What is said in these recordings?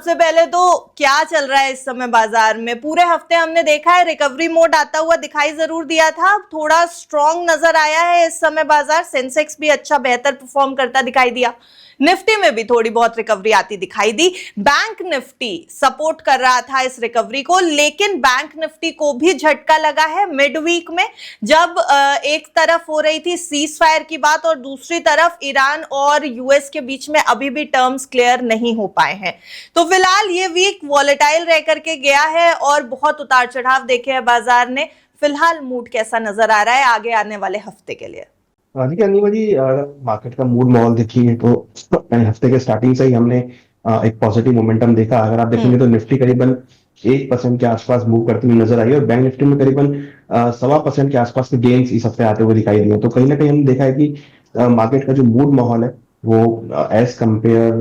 सबसे पहले तो क्या चल रहा है इस समय बाजार में? पूरे हफ्ते हमने देखा है रिकवरी मोड आता हुआ दिखाई जरूर दिया था, थोड़ा स्ट्रॉन्ग नजर आया है इस समय बाजार। सेंसेक्स भी अच्छा बेहतर परफॉर्म करता दिखाई दिया, निफ्टी में भी थोड़ी बहुत रिकवरी आती दिखाई दी। बैंक निफ्टी सपोर्ट कर रहा था इस रिकवरी को, लेकिन बैंक निफ्टी को भी झटका लगा है मिड वीक में, जब एक तरफ हो रही थी सीज फायर की बात और दूसरी तरफ ईरान और यूएस के बीच में अभी भी टर्म्स क्लियर नहीं हो पाए हैं। तो फिलहाल ये वीक वॉलेटाइल रह करके गया है और बहुत उतार चढ़ाव देखे हैं बाजार ने। फिलहाल मूड कैसा नजर आ रहा है आगे आने वाले हफ्ते के लिए? देखिए अनिमा जी, मार्केट का मूड माहौल देखिए तो हफ्ते के स्टार्टिंग से ही हमने एक पॉजिटिव मोमेंटम देखा। अगर आप देखेंगे तो निफ्टी करीबन 1% के आसपास मूव करती हुई नजर आई और बैंक निफ्टी में करीबन 1.25% के आसपास के गेन्स इस हफ्ते आते हुए दिखाई दिए। तो कहीं ना कहीं हमने देखा है कि मार्केट का जो मूड माहौल है वो एज कंपेयर,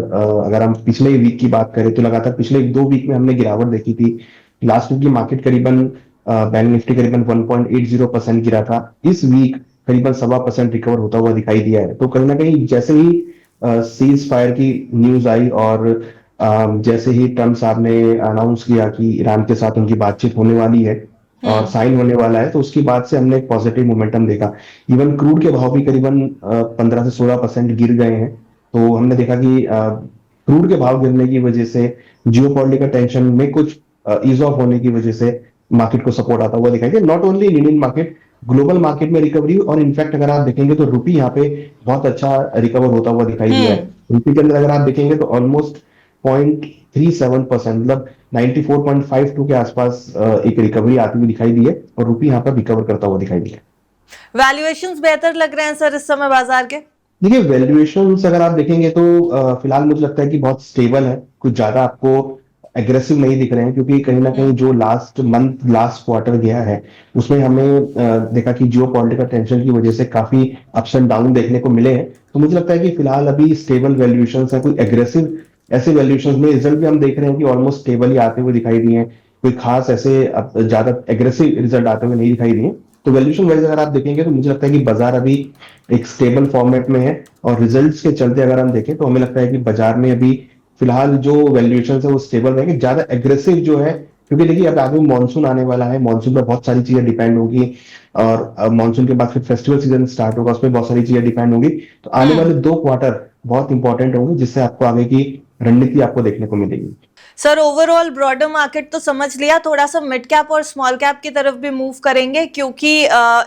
अगर हम पिछले वीक की बात करें तो लगातार पिछले 2 वीक में हमने गिरावट देखी थी। लास्ट वीक की मार्केट करीबन बैंक निफ्टी करीबन 1.80% गिरा था। इस वीक करीबन 1.25% रिकवर होता हुआ दिखाई दिया है। तो कहीं ना कहीं जैसे ही सीज फायर की न्यूज आई और जैसे ही ट्रम्प साहब ने अनाउंस किया कि ईरान के साथ उनकी बातचीत होने वाली है और साइन होने वाला है, तो उसके बाद से हमने एक पॉजिटिव मोमेंटम देखा। इवन क्रूड के भाव भी करीबन 15 से 16% गिर गए हैं। तो हमने देखा कि क्रूड के भाव गिरने की वजह से जियोपॉलिटिकल टेंशन में कुछ ईज ऑफ होने की वजह से मार्केट को सपोर्ट आता हुआ दिखाई दिया। Not only in Indian market, global market में रिकवरी। और इनफैक्ट अगर आप देखेंगे तो रुपी यहाँ पे बहुत अच्छा रिकवर होता हुआ दिखाई दिया है। रुपी के अंदर अगर आप देखेंगे तो ऑलमोस्ट 0.37%, मतलब 94.52 के आसपास एक रिकवरी आती हुई दिखाई दी है और रुपी यहाँ पर रिकवर करता हुआ दिखाई दिया। वैल्यूएशंस बेहतर लग रहे हैं सर इस समय बाजार के? देखिए वैल्यूएशंस अगर आप देखेंगे तो फिलहाल मुझे लगता है कि बहुत स्टेबल है, कुछ ज्यादा आपको एग्रेसिव नहीं दिख रहे हैं। क्योंकि कहीं ना कहीं जो लास्ट मंथ लास्ट क्वार्टर गया है उसमें हमें देखा कि जियो पॉलिटिकल टेंशन की वजह से काफी अप्स एंड डाउन देखने को मिले हैं। तो मुझे लगता है कि फिलहाल अभी स्टेबल वैल्यूएशंस है। कोई एग्रेसिव ऐसे वैल्यूएशंस में रिजल्ट भी हम देख रहे हैं कि ऑलमोस्ट स्टेबल ही आते हुए दिखाई दिए हैं। कोई खास ऐसे ज्यादा एग्रेसिव रिजल्ट आते हुए नहीं दिखाई दिए। तो वैल्यूएशन वाइज अगर आप देखेंगे तो मुझे लगता है कि बाजार अभी एक स्टेबल फॉर्मेट में है और रिजल्ट्स के चलते अगर हम देखें तो हमें लगता है कि बाजार में अभी फिलहाल जो वैल्यूएशन है वो स्टेबल रहेंगे, ज्यादा एग्रेसिव जो है। क्योंकि देखिए अब आगे मानसून आने वाला है, मानसून पर बहुत सारी चीजें डिपेंड होगी और मानसून के बाद फिर फेस्टिवल सीजन स्टार्ट होगा, उसमें बहुत सारी चीजें डिपेंड होगी। तो आने वाले 2 क्वार्टर बहुत इंपॉर्टेंट होंगे जिससे आपको आगे की रणनीति आपको देखने को मिलेगी। सर ओवरऑल ब्रॉडर मार्केट तो समझ लिया, थोड़ा सा मिड कैप और स्मॉल कैप की तरफ भी मूव करेंगे क्योंकि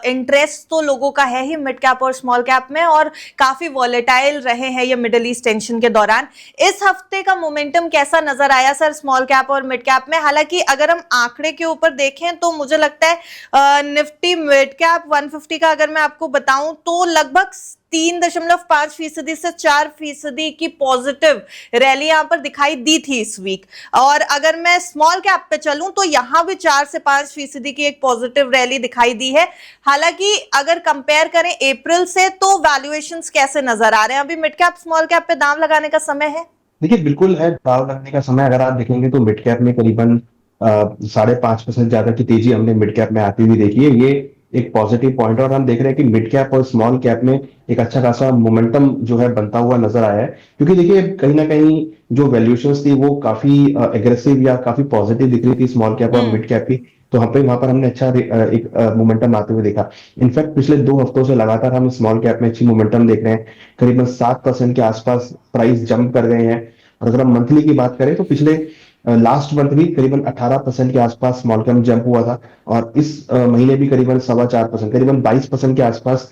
इंटरेस्ट तो लोगों का है ही मिड कैप और स्मॉल कैप में और काफी वॉलेटाइल रहे हैं ये मिडिल ईस्ट टेंशन के दौरान। इस हफ्ते का मोमेंटम कैसा नजर आया सर स्मॉल कैप और मिड कैप में? हालांकि अगर हम आंकड़े के ऊपर देखें तो मुझे लगता है निफ्टी मिड कैप 150 का अगर मैं आपको बताऊं तो लगभग 3.5% से 4% की पॉजिटिव रैली यहां पर दिखाई दी थी इस वीक। और अगर मैं स्मॉल कैप पे चलूं तो यहां भी 4 से 5% की एक पॉजिटिव रैली दिखाई दी है। हालांकि अगर कंपेयर करें अप्रैल से तो वैल्यूएशंस कैसे नजर आ रहे हैं? अभी मिड कैप स्मॉल कैप पे दांव लगाने का समय है? देखिए बिल्कुल है, दाव लगने का समय। अगर आप देखेंगे तो मिड कैप में करीबन 5.5% ज्यादा की तेजी हमने मिड कैप में आती हुई देखी है। ये एक पॉजिटिव पॉइंट है और हम देख रहे हैं कि मिड कैप और स्मॉल कैप में एक अच्छा खासा मोमेंटम जो है बनता हुआ नजर आया है। क्योंकि देखिए कहीं ना कहीं जो वैल्यूएशंस थी वो काफी एग्रेसिव या काफी पॉजिटिव दिख रही थी स्मॉल कैप और मिड कैप की। तो वहां पर हमने अच्छा एक मोमेंटम आते हुए देखा। इनफैक्ट पिछले 2 हफ्तों से लगातार हम स्मॉल कैप में अच्छी मोमेंटम देख रहे हैं। करीबन 7% के आसपास प्राइस जंप कर रहे हैं। और अगर हम मंथली की बात करें तो पिछले लास्ट मंथ भी करीबन 18% के आसपास स्मॉल कैप जंप हुआ था और इस महीने भी करीबन 4.25%, करीबन 22% के आसपास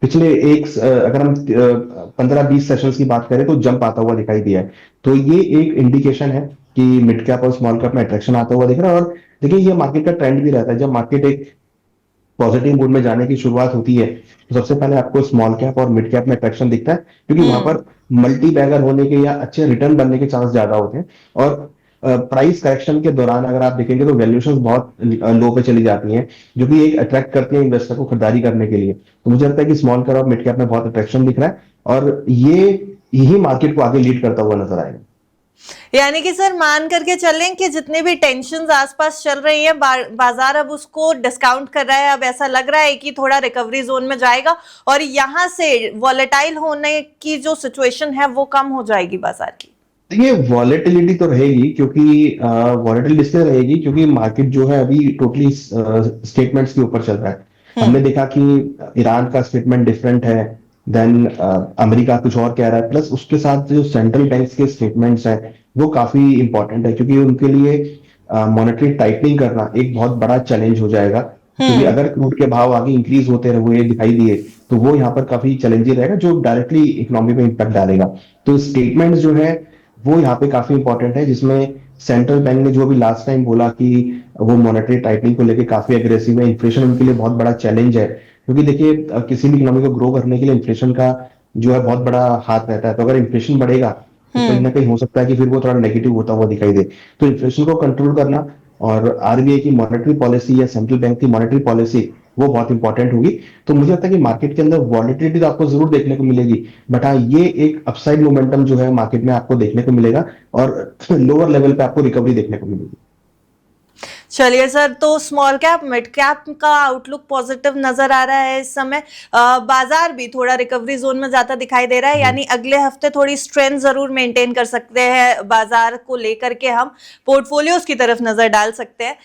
पिछले अगर हम 15-20 सेशंस की बात करें तो जंप आता हुआ दिखाई दिया है। तो ये एक इंडिकेशन है कि मिड कैप और स्मॉल कैप में अट्रैक्शन आता हुआ दिख रहा है। और देखिए ये मार्केट का ट्रेंड भी रहता है, जब मार्केट एक पॉजिटिव मूड में जाने की शुरुआत होती है तो सबसे पहले आपको स्मॉल कैप और मिड कैप में अट्रैक्शन दिखता है, क्योंकि वहां पर मल्टी बैगर होने के या अच्छे रिटर्न बनने के चांस ज्यादा होते हैं। और प्राइस करेक्शन के दौरान अगर आप देखेंगे तो वैल्यूएशंस बहुत लो पे चली जाती हैं, जो कि एक अट्रैक्ट करती है इन्वेस्टर को खरीदारी करने के लिए। तो मुझे लगता है कि स्मॉल कैप और मिड कैप में बहुत अट्रैक्शन दिख रहा है और यही मार्केट को आगे लीड करता हुआ नजर आएगा। यानी कि सर मान करके चलें कि जितने भी टेंशन्स आसपास चल रही हैं बाजार अब उसको डिस्काउंट कर रहा है। अब ऐसा लग रहा है कि थोड़ा रिकवरी जोन में जाएगा और यहां से वॉलेटाइल होने की जो सिचुएशन है वो कम हो जाएगी बाजार की। देखिए वॉलेटिलिटी तो रहेगी, क्योंकि वॉलेटिलिटी इसलिए रहेगी क्योंकि मार्केट जो है अभी टोटली स्टेटमेंट्स के ऊपर चल रहा है। हमने हम्म। देखा कि ईरान का स्टेटमेंट डिफरेंट है, देन अमेरिका कुछ और कह रहा है, प्लस उसके साथ जो सेंट्रल बैंक्स के स्टेटमेंट्स हैं वो काफी इंपॉर्टेंट है, क्योंकि उनके लिए मॉनेटरी टाइटनिंग करना एक बहुत बड़ा चैलेंज हो जाएगा। क्योंकि हम्म। अगर क्रूड के भाव आगे इंक्रीज होते रहे दिखाई दिए तो वो यहाँ पर काफी चैलेंजिंग रहेगा, जो डायरेक्टली इकोनॉमी पे इम्पैक्ट डालेगा। तो स्टेटमेंट जो है वो यहाँ पे काफी इंपॉर्टेंट है, जिसमें सेंट्रल बैंक ने जो भी लास्ट टाइम बोला कि वो मॉनेटरी टाइटनिंग को लेके काफी अग्रेसिव है, इन्फ्लेशन उनके लिए बहुत बड़ा चैलेंज है। क्योंकि देखिए किसी भी इकोनॉमी को ग्रो करने के लिए इन्फ्लेशन का जो है बहुत बड़ा हाथ रहता है। तो अगर इन्फ्लेशन बढ़ेगा तो कहीं हम्म। ना कहीं हो सकता है कि फिर वो थोड़ा नेगेटिव होता हुआ दिखाई दे। तो इन्फ्लेशन को कंट्रोल करना और आरबीआई की मॉनेटरी पॉलिसी या सेंट्रल बैंक की मॉनेटरी पॉलिसी वो बहुत इंपॉर्टेंट होगी। तो मुझे लगता है कि मार्केट के अंदर वॉलेटिलिटी तो आपको जरूर देखने को मिलेगी, बट हाँ ये एक अपसाइड मोमेंटम जो है मार्केट में आपको देखने को मिलेगा, और लोअर लेवल पे आपको रिकवरी देखने को मिलेगी। चलिए सर, तो स्मॉल कैप मिड कैप का आउटलुक पॉजिटिव नजर आ रहा है इस समय। बाजार भी थोड़ा रिकवरी जोन में जाता दिखाई दे रहा है, जी। यानी अगले हफ्ते थोड़ी स्ट्रेंथ जरूर मेंटेन कर सकते हैं बाजार को लेकर के, हम पोर्टफोलियोज की तरफ नजर डाल सकते हैं।